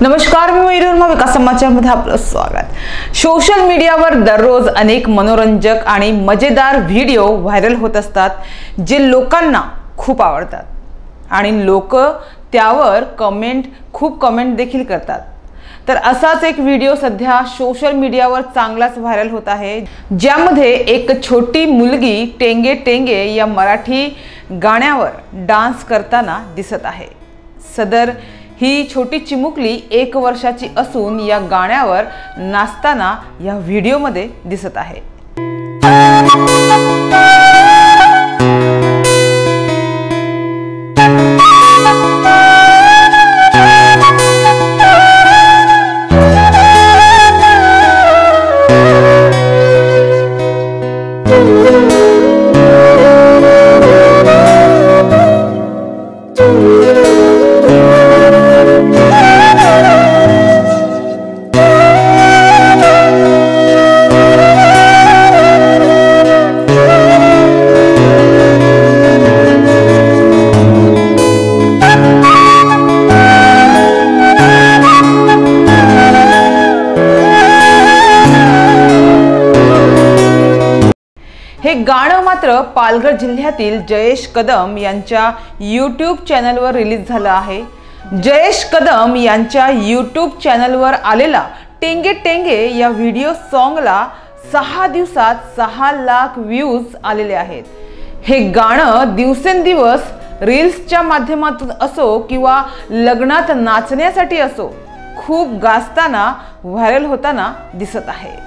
नमस्कार, मी मयूर विकास समाचारमध्ये आपलं स्वागत। सोशल मीडियावर दररोज अनेक मनोरंजक आणि मजेदार व्हिडिओ व्हायरल होत असतात, जे लोकांना खूप आवडतात आणि लोक त्यावर खूप कमेंट देखील करतात। तर असाच एक व्हिडिओ सध्या सोशल मीडियावर चांगलाच व्हायरल होत आहे, ज्यामध्ये एक छोटी मुलगी टेंगे टेंगे या मराठी गाण्यावर डान्स करताना दिसत आहे। सदर ही छोटी चिमुकली 1 वर्षाची असून या गाण्यावर नाचताना या व्हिडिओमध्ये दिसत आहे। हे गाणं मात्र पालघर जिल्ह्यातील जयेश कदम यांच्या यूट्यूब चॅनलवर रिलीज झालं आहे। जयेश कदम यांच्या यूट्यूब चॅनलवर आलेला टेंगे टेंगे या व्हिडिओ सॉन्गला 6 दिवसात 6 लाख व्ह्यूज आलेले आहेत। हे गाणं दिवसेंदिवस रील्सच्या माध्यमातून असो किंवा लग्नात नाचण्यासाठी असो, खूप गाजताना व्हायरल होताना दिसत आहे।